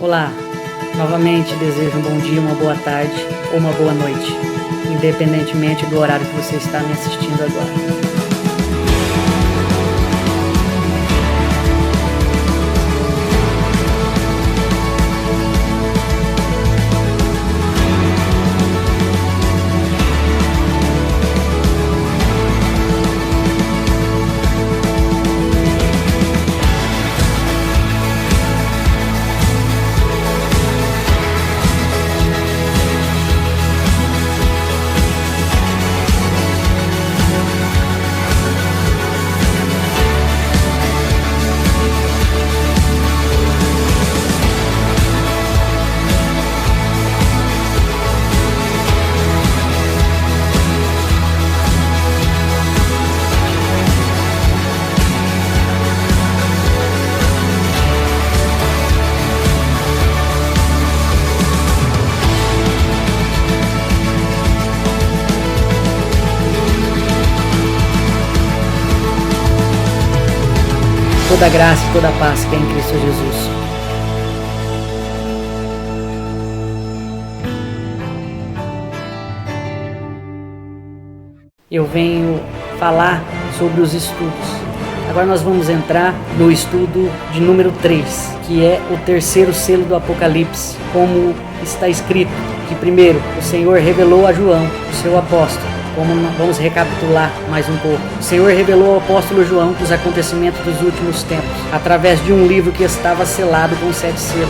Olá, novamente desejo um bom dia, uma boa tarde ou uma boa noite, independentemente do horário que você está me assistindo agora. Toda graça e toda paz que é em Cristo Jesus. Eu venho falar sobre os estudos. Agora nós vamos entrar no estudo de número 3, que é o terceiro selo do Apocalipse, como está escrito, que primeiro o Senhor revelou a João, o seu apóstolo. Vamos recapitular mais um pouco. O Senhor revelou ao apóstolo João os acontecimentos dos últimos tempos, através de um livro que estava selado com 7 selos.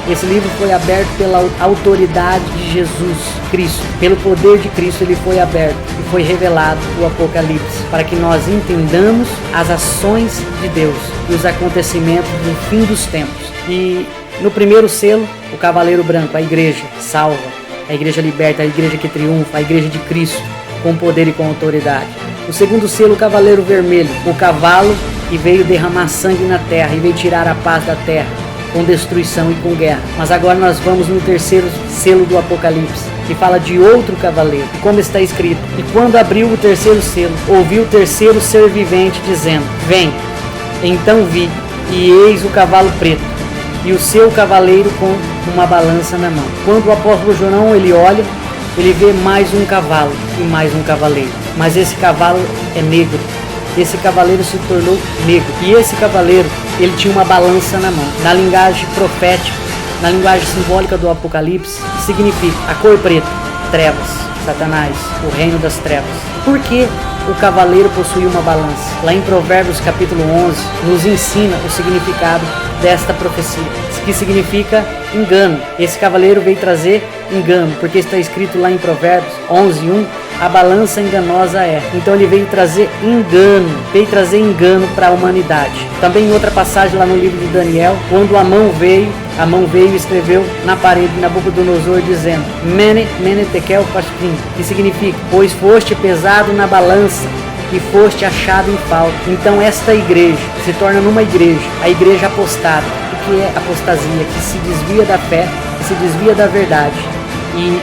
Esse livro foi aberto pela autoridade de Jesus Cristo. Pelo poder de Cristo ele foi aberto e foi revelado o Apocalipse, para que nós entendamos as ações de Deus e os acontecimentos do fim dos tempos. E no primeiro selo, o cavaleiro branco, a igreja salva, a igreja liberta, a igreja que triunfa, a igreja de Cristo, com poder e com autoridade. O segundo selo, o cavaleiro vermelho, o cavalo que veio derramar sangue na terra e veio tirar a paz da terra, com destruição e com guerra. Mas agora nós vamos no terceiro selo do Apocalipse, que fala de outro cavaleiro, e como está escrito: e quando abriu o terceiro selo, ouvi o terceiro ser vivente dizendo: vem. Então vi, e eis o cavalo preto, e o seu cavaleiro com uma balança na mão. Quando o apóstolo João ele olha, ele vê mais um cavalo e mais um cavaleiro. Mas esse cavalo é negro. Esse cavaleiro se tornou negro. E esse cavaleiro, ele tinha uma balança na mão. Na linguagem profética, na linguagem simbólica do Apocalipse, significa a cor preta, trevas, Satanás, o reino das trevas. Por que o cavaleiro possuía uma balança? Lá em Provérbios capítulo 11, nos ensina o significado desta profecia, que significa engano. Esse cavaleiro veio trazer engano, porque está escrito lá em Provérbios 11:1, a balança enganosa é. Então ele veio trazer engano para a humanidade. Também em outra passagem lá no livro de Daniel, quando a mão veio e escreveu na parede de Nabucodonosor dizendo: Mene, Mene, Tekel, Parsim, que significa: pois foste pesado na balança e foste achado em falta. Então esta igreja se torna numa igreja, a igreja apostada. O que é apostasia? Que se desvia da fé, que se desvia da verdade e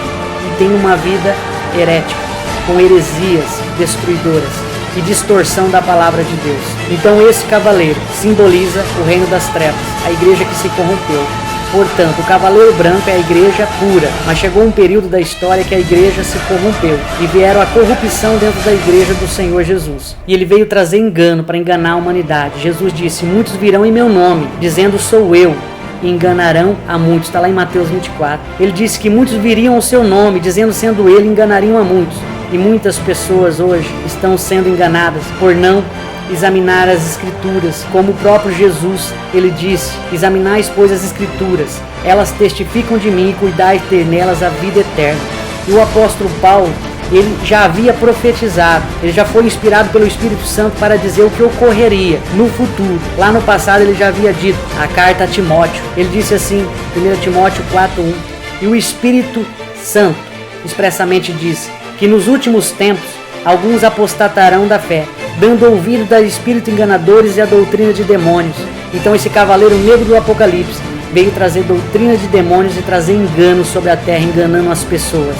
tem uma vida herética, com heresias destruidoras e distorção da palavra de Deus. Então esse cavaleiro simboliza o reino das trevas, a igreja que se corrompeu. Portanto, o cavaleiro branco é a igreja pura, mas chegou um período da história que a igreja se corrompeu e vieram a corrupção dentro da igreja do Senhor Jesus. E ele veio trazer engano para enganar a humanidade. Jesus disse: muitos virão em meu nome, dizendo sou eu, e enganarão a muitos. Está lá em Mateus 24. Ele disse que muitos viriam ao seu nome, dizendo sendo ele, enganariam a muitos. E muitas pessoas hoje estão sendo enganadas por não examinar as escrituras, como o próprio Jesus, ele disse: examinais, pois, as escrituras, elas testificam de mim, e cuidai de ter nelas a vida eterna. E o apóstolo Paulo, ele já havia profetizado, ele já foi inspirado pelo Espírito Santo para dizer o que ocorreria no futuro. Lá no passado ele já havia dito, a carta a Timóteo, ele disse assim, 1 Timóteo 4:1, e o Espírito Santo expressamente diz que nos últimos tempos alguns apostatarão da fé, dando ouvido a espíritos enganadores e a doutrina de demônios. Então esse cavaleiro negro do Apocalipse veio trazer doutrina de demônios e trazer engano sobre a terra, enganando as pessoas.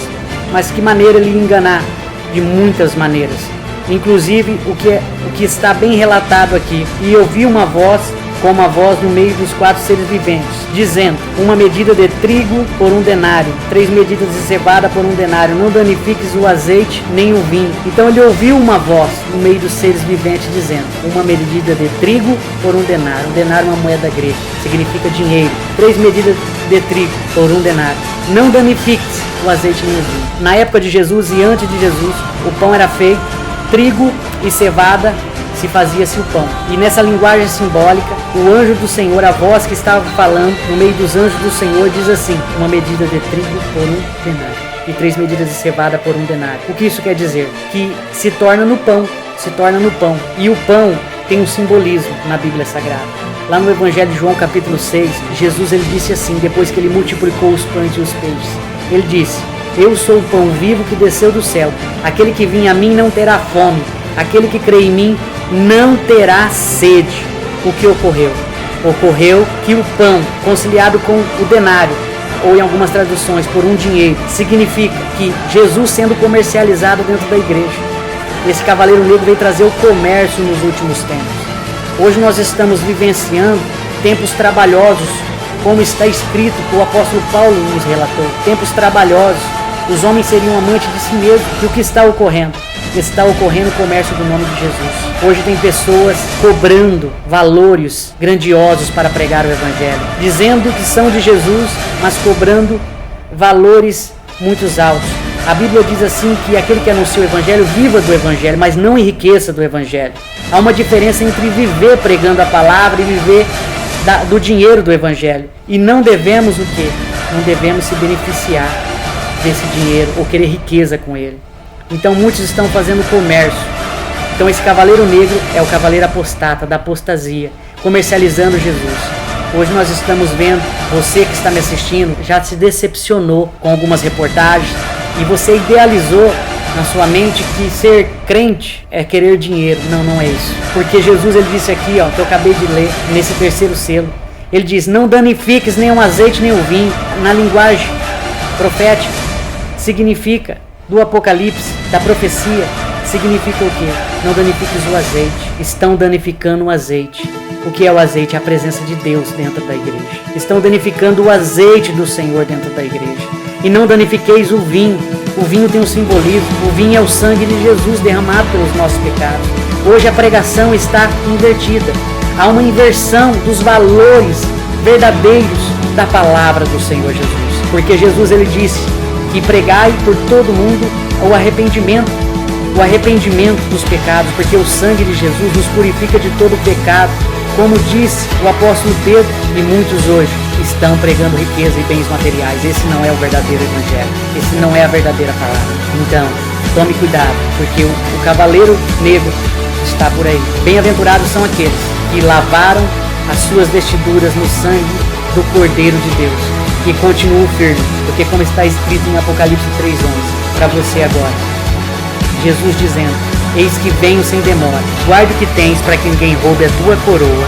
Mas que maneira ele ia enganar? De muitas maneiras. Inclusive o que está bem relatado aqui. E eu vi uma voz como a voz no meio dos 4 seres viventes, dizendo: uma medida de trigo por 1 denário, 3 medidas de cevada por 1 denário, não danifiques o azeite nem o vinho. Então ele ouviu uma voz no meio dos seres viventes dizendo: uma medida de trigo por 1 denário. 1 denário é uma moeda grega, significa dinheiro. 3 medidas de trigo por 1 denário. Não danifiques o azeite nem o vinho. Na época de Jesus e antes de Jesus, o pão era feito, trigo e cevada se fazia-se o pão. E nessa linguagem simbólica, o anjo do Senhor, a voz que estava falando no meio dos anjos do Senhor, diz assim: uma medida de trigo por 1 denário e 3 medidas de cevada por 1 denário. O que isso quer dizer? Que se torna no pão. E o pão tem um simbolismo na Bíblia Sagrada. Lá no Evangelho de João, capítulo 6, Jesus ele disse assim, depois que ele multiplicou os pães e os peixes. Ele disse: eu sou o pão vivo que desceu do céu. Aquele que vem a mim não terá fome. Aquele que crê em mim não terá sede. O que ocorreu? Ocorreu que o pão, conciliado com o denário, ou em algumas traduções, por 1 dinheiro, significa que Jesus sendo comercializado dentro da igreja. Esse cavaleiro negro veio trazer o comércio nos últimos tempos. Hoje nós estamos vivenciando tempos trabalhosos, como está escrito, que o apóstolo Paulo nos relatou. Tempos trabalhosos. Os homens seriam amantes de si mesmos. E o que está ocorrendo? Está ocorrendo o comércio do nome de Jesus. Hoje tem pessoas cobrando valores grandiosos para pregar o Evangelho, dizendo que são de Jesus, mas cobrando valores muito altos. A Bíblia diz assim que aquele que anuncia o Evangelho viva do Evangelho, mas não enriqueça do Evangelho. Há uma diferença entre viver pregando a palavra e viver do dinheiro do Evangelho. E não devemos o quê? Não devemos se beneficiar desse dinheiro ou querer riqueza com ele. Então muitos estão fazendo comércio. Então esse cavaleiro negro é o cavaleiro apostata, da apostasia, comercializando Jesus. Hoje nós estamos vendo, você que está me assistindo, já se decepcionou com algumas reportagens e você idealizou na sua mente que ser crente é querer dinheiro. Não, não é isso. Porque Jesus ele disse aqui, que eu acabei de ler, nesse 3º selo, ele diz: não danifiques nem o azeite nem o vinho. Na linguagem profética, significa, do Apocalipse, da profecia, significa o quê? Não danifiques o azeite. Estão danificando o azeite. O que é o azeite? É a presença de Deus dentro da igreja. Estão danificando o azeite do Senhor dentro da igreja. E não danifiqueis o vinho. O vinho tem um simbolismo. O vinho é o sangue de Jesus derramado pelos nossos pecados. Hoje a pregação está invertida. Há uma inversão dos valores verdadeiros da palavra do Senhor Jesus. Porque Jesus ele disse que pregai por todo mundo o arrependimento dos pecados, porque o sangue de Jesus nos purifica de todo pecado. Como disse o apóstolo Pedro, e muitos hoje estão pregando riqueza e bens materiais. Esse não é o verdadeiro evangelho, esse não é a verdadeira palavra. Então, tome cuidado, porque o cavaleiro negro está por aí. Bem-aventurados são aqueles que lavaram as suas vestiduras no sangue do Cordeiro de Deus e continuam firmes, porque como está escrito em Apocalipse 3:11, para você agora, Jesus dizendo: eis que venho sem demora, guarda o que tens para que ninguém roube a tua coroa.